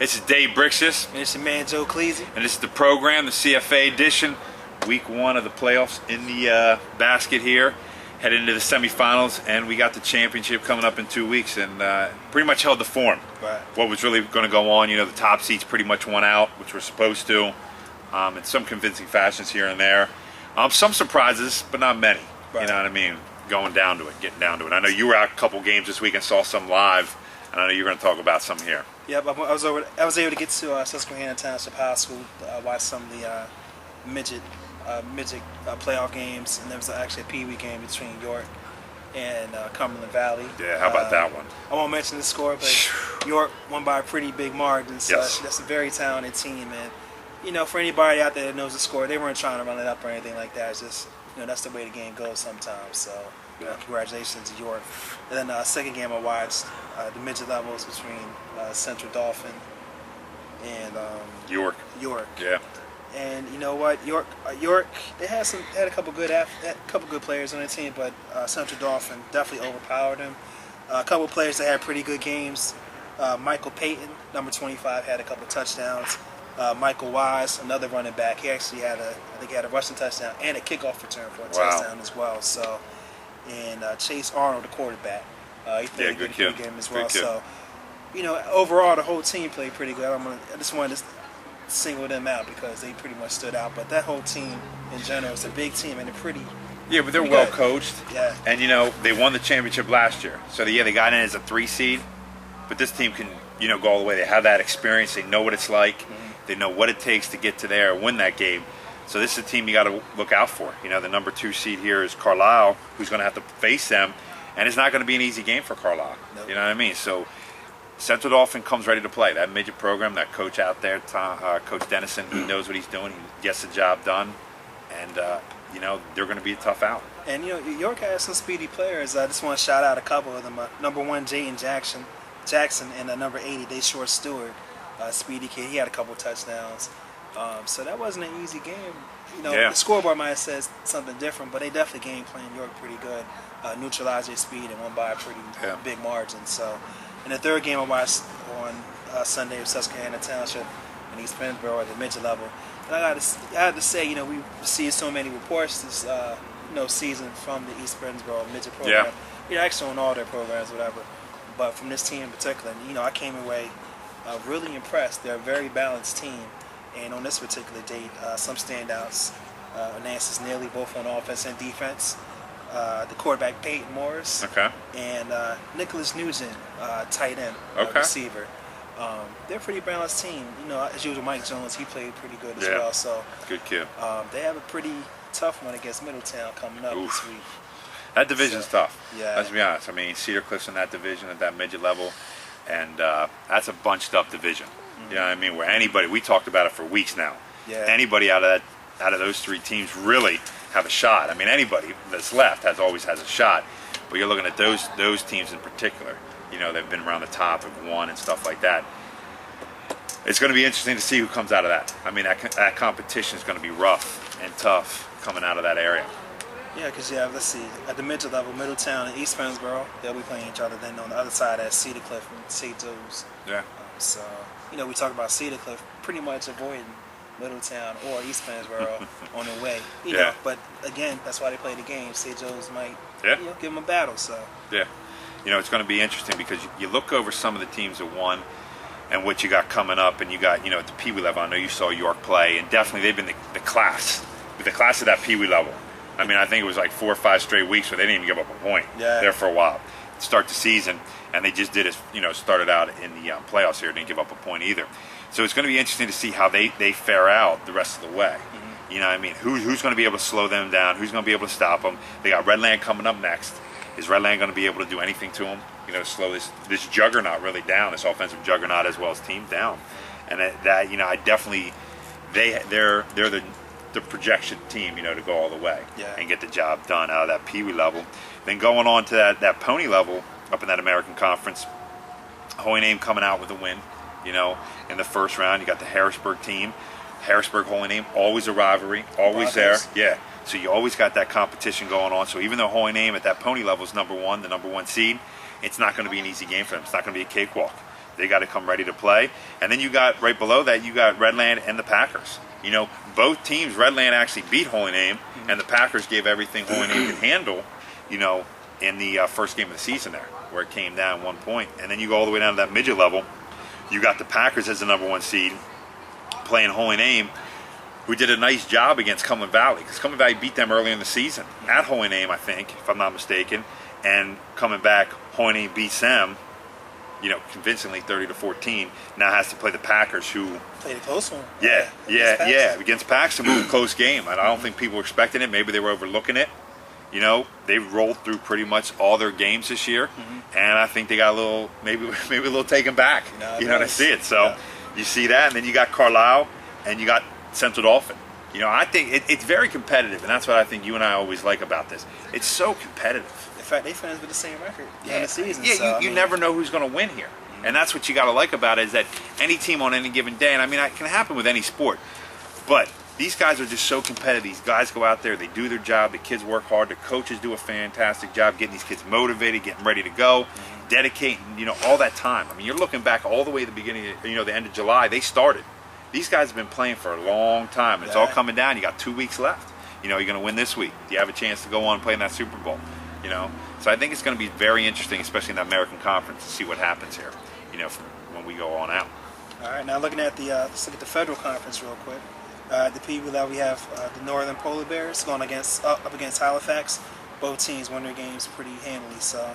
This is Dave Brixius. And it's your man Joe Cleezy. And this is the program, the CFA edition, week 1 of the playoffs in the basket here. Headed into the semifinals, and we got the championship coming up in 2 weeks, and pretty much held the form. Right. What was really going to go on, the top seeds pretty much won out, which we're supposed to, in some convincing fashions here and there. Some surprises, but not many. Right. You know what I mean? Going down to it, getting down to it. I know you were out a couple games this week and saw some live, and I know you're going to talk about some here. Yep, I was able to get to Susquehanna Township High School, watch some of the midget playoff games, and there was actually a Pee Wee game between York and Cumberland Valley. Yeah, how about that one? I won't mention the score, but York won by a pretty big margin. So yes. That's a very talented team, and for anybody out there that knows the score, they weren't trying to run it up or anything like that. It's just that's the way the game goes sometimes. So congratulations to York. And then second game I watched the midget levels between Central Dauphin and York. Yeah. And you know what, York they had a couple good players on their team, but Central Dauphin definitely overpowered them. A couple players that had pretty good games. Michael Payton, number 25, had a couple touchdowns. Michael Wise, another running back, he actually had a rushing touchdown and a kickoff return for a touchdown as well. So, and Chase Arnold, the quarterback, he played a good game as well. So, overall the whole team played pretty good. I just wanted to single them out because they pretty much stood out. But that whole team in general is a big team, and they're pretty. Yeah, but they're well coached. Yeah. And they won the championship last year, so they got in as a 3 seed. But this team can go all the way. They have that experience. They know what it's like. Mm-hmm. They know what it takes to get to there and win that game. So this is a team you got to look out for. The number 2 seed here is Carlisle, who's going to have to face them, and it's not going to be an easy game for Carlisle. Nope. You know what I mean? So Central Dauphin comes ready to play. That midget program, that coach out there, Coach Dennison, he knows what he's doing. He gets the job done, and they're going to be a tough out. And York has some speedy players. I just want to shout out a couple of them. Number 1, Jayden Jackson, and number 80, Dayshore Stewart. Speedy kid, he had a couple touchdowns. So that wasn't an easy game. The scoreboard might have said something different, but they definitely game planned York pretty good. Neutralized their speed and won by a pretty big margin. So, in the third game I watched on Sunday with Susquehanna Township and East Pennsboro at the midget level. And I had to say, we received so many reports this season from the East Pennsboro midget program. Actually on all their programs, whatever. But from this team in particular, I came away really impressed. They're a very balanced team, and on this particular date, some standouts. Nancy's Neely, both on offense and defense. The quarterback Peyton Morris, and Nicholas Nugent, tight end, receiver. They're a pretty balanced team. As usual, Mike Jones, he played pretty good as well. So good kid. They have a pretty tough one against Middletown coming up this week. That division's tough. Yeah. Let's be honest. I mean, Cedar Cliff's in that division at that midget level. And that's a bunched up division. Mm-hmm. You know what I mean? Where anybody, we talked about it for weeks now. Yeah. Anybody out of those 3 teams really have a shot. I mean, anybody that's left always has a shot. But you're looking at those teams in particular. They've been around the top, have won and stuff like that. It's going to be interesting to see who comes out of that. I mean, that competition is going to be rough and tough coming out of that area. Yeah, because let's see, at the midget level, Middletown and East Pennsboro, they'll be playing each other. Then on the other side, that's Cedar Cliff and St. Joe's. Yeah. So, we talk about Cedar Cliff pretty much avoiding Middletown or East Pennsboro on their way. You know, but again, that's why they play the game. St. Joe's might give them a battle. So. Yeah. It's going to be interesting because you look over some of the teams that won and what you got coming up, and you got, at the Pee Wee level, I know you saw York play, and definitely they've been the class of that Pee Wee level. I mean, I think it was like 4 or 5 straight weeks where they didn't even give up a point there for a while to start the season, and they just did it. Started out in the playoffs here, didn't give up a point either. So it's going to be interesting to see how they fare out the rest of the way. Mm-hmm. You know what I mean? Who's going to be able to slow them down? Who's going to be able to stop them? They got Redland coming up next. Is Redland going to be able to do anything to them? Slow this juggernaut really down, this offensive juggernaut as well as team down. And that I definitely they're the projection team, to go all the way and get the job done out of that Pee Wee level. Then going on to that pony level up in that American Conference, Holy Name coming out with a win, in the first round. You got the Harrisburg team. Harrisburg, Holy Name, always a rivalry, always there. Yeah. So you always got that competition going on. So even though Holy Name at that pony level is number 1, the number 1 seed, it's not going to be an easy game for them. It's not going to be a cakewalk. They got to come ready to play. And then you got, right below that, you got Redland and the Packers. You know, both teams, Redland actually beat Holy Name, and the Packers gave everything Holy Name could handle, you know, in the first game of the season there, where it came down 1 point. And then you go all the way down to that midget level. You got the Packers as the #1 seed playing Holy Name, who did a nice job against Cumberland Valley, because Cumberland Valley beat them early in the season at Holy Name, I think, if I'm not mistaken. And coming back, Holy Name beats them, you know, convincingly 30-14. Now has to play the Packers, who played a close one. Yeah, against Paxton, it was a close game. And I don't think people were expecting it. Maybe they were overlooking it. You know, they rolled through pretty much all their games this year, and I think they got a little, maybe a little taken back. You know, to see it. So you see that, and then you got Carlisle, and you got Central Dauphin. You know, I think it's very competitive, and that's what I think you and I always like about this. It's so competitive. In fact, they finished with the same record in the season. Yeah, so, you never know who's going to win here. And that's what you got to like about it, is that any team on any given day, and I mean, it can happen with any sport, but these guys are just so competitive. These guys go out there, they do their job, the kids work hard, the coaches do a fantastic job getting these kids motivated, getting ready to go, dedicating, you know, all that time. I mean, you're looking back all the way to the beginning, you know, the end of July, they started. These guys have been playing for a long time, and it's all coming down. You got 2 weeks left. You know, you're going to win this week. Do you have a chance to go on and play in that Super Bowl? You know, so I think it's going to be very interesting, especially in the American Conference, to see what happens here, you know, from when we go on out. All right, now looking at the let's look at the Federal Conference real quick. At the Pee Wee level, we have the Northern Polar Bears going up against Halifax. Both teams won their games pretty handily. So,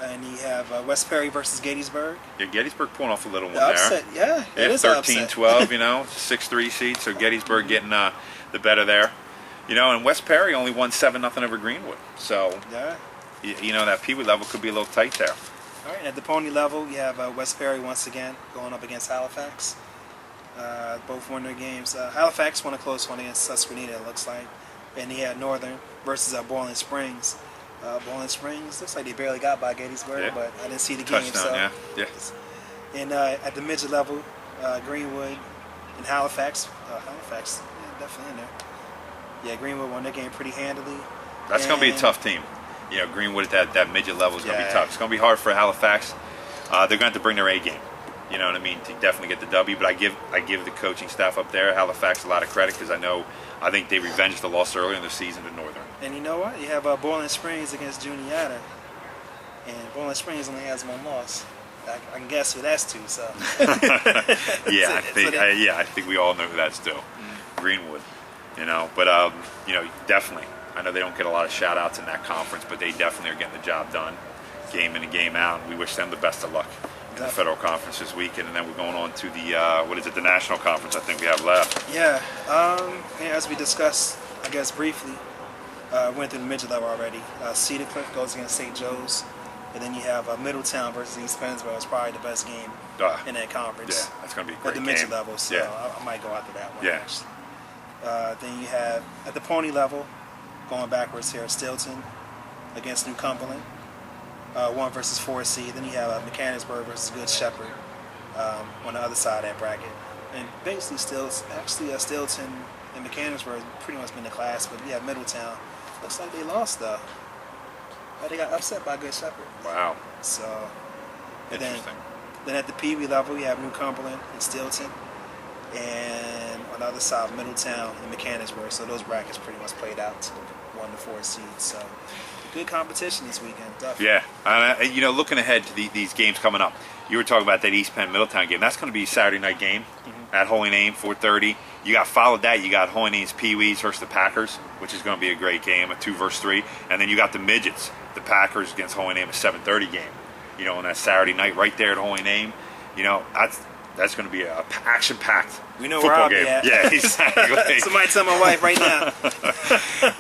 and you have West Perry versus Gettysburg. Yeah, Gettysburg pulling off a little one upset, there. Yeah, it is 13-12, you know, 6-3 seed. So Gettysburg getting the better there. You know, and West Perry only won 7-0 over Greenwood. So, you know, that Pee Wee level could be a little tight there. All right, and at the Pony level, you have West Perry once again going up against Halifax. Both won their games. Halifax won a close one against Susquehanna, it looks like. And he had Northern versus Boiling Springs. Boiling Springs looks like they barely got by Gettysburg, but I didn't see the game. Touchdown, so. And at the midget level, Greenwood and Halifax. Halifax, definitely in there. Yeah, Greenwood won their game pretty handily. That's going to be a tough team. You know, Greenwood at that midget level is going to be tough. It's going to be hard for Halifax. They're going to have to bring their A game. You know what I mean, to definitely get the W. But I give the coaching staff up there, Halifax, a lot of credit, because I think they revenged the loss earlier in the season to Northern. And you know what? You have Boiling Springs against Juniata, and Boiling Springs only has one loss. I can guess who that's to. So I think we all know who that's to. Greenwood. You know, but you know, definitely. I know they don't get a lot of shout outs in that conference, but they definitely are getting the job done, game in and game out. And we wish them the best of luck in the Federal Conference this weekend, and then we're going on to the the National Conference I think we have left. Yeah, as we discussed, I guess briefly, went through the midget level already. Cedar Cliff goes against St. Joe's, and then you have Middletown versus East Pennsboro. It's probably the best game in that conference. Yeah, that's going to be a great game. At the midget level, so I might go after that one. Yeah. Actually. Then you have, at the pony level, going backwards here, Stilton against New Cumberland, 1 versus 4 seed. Then you have Mechanicsburg versus Good Shepherd on the other side of that bracket. And basically, Stilton and Mechanicsburg pretty much been the class, but you have Middletown. Looks like they lost, though. They got upset by Good Shepherd. Wow. So, interesting. Then at the Pee Wee level, you have New Cumberland and Stilton. And on the other side, Middletown and Mechanicsburg. So those brackets pretty much played out to the 1 to 4 seeds. So good competition this weekend. Definitely. Yeah, you know, looking ahead to these games coming up, you were talking about that East Penn Middletown game. That's going to be a Saturday night game at Holy Name, 4:30. You got followed that. You got Holy Name's Pee Wees versus the Packers, which is going to be a great game, a 2 versus 3. And then you got the Midgets, the Packers against Holy Name, a 7:30 game. You know, on that Saturday night right there at Holy Name. You know, that's going to be a action-packed we know football where game. I'll be Yeah, exactly. Somebody tell my wife right now.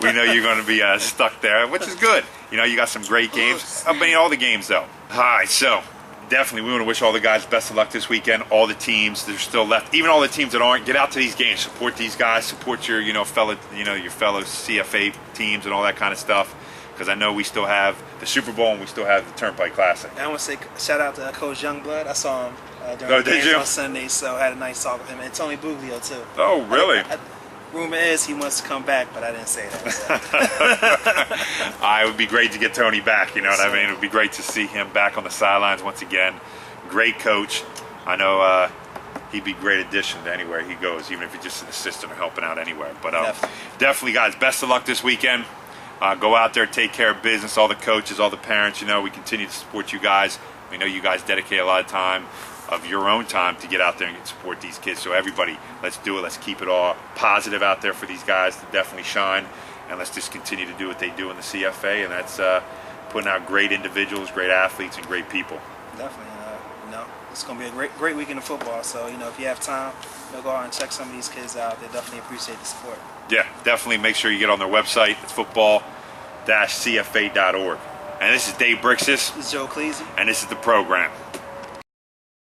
We know you're going to be stuck there, which is good. You know, you got some great games. I mean, all the games, though. All right, so definitely we want to wish all the guys best of luck this weekend. All the teams that are still left, even all the teams that aren't, get out to these games. Support these guys. Support your, fellow CFA teams and all that kind of stuff. Because I know we still have the Super Bowl and we still have the Turnpike Classic. I want to say shout out to Coach Youngblood. I saw him during the games on Sunday, so I had a nice talk with him. And Tony Buglio, too. Oh, really? Rumor is he wants to come back, but I didn't say that. So. It would be great to get Tony back, you know what I mean? It would be great to see him back on the sidelines once again, Great coach. I know he'd be a great addition to anywhere he goes, even if he's just an assistant or helping out anywhere. But definitely, guys, best of luck this weekend. Go out there, take care of business. All the coaches, all the parents, we continue to support you guys. We know you guys dedicate a lot of time, of your own time, to get out there and support these kids. So everybody, let's do it. Let's keep it all positive out there for these guys to definitely shine. And let's just continue to do what they do in the CFA, and that's putting out great individuals, great athletes, and great people. Definitely. It's going to be a great weekend of football. So, if you have time, go out and check some of these kids out. They definitely appreciate the support. Yeah, definitely make sure you get on their website. It's football-cfa.org. And this is Dave Brixius. This is Joe Cleezy. And this is the program.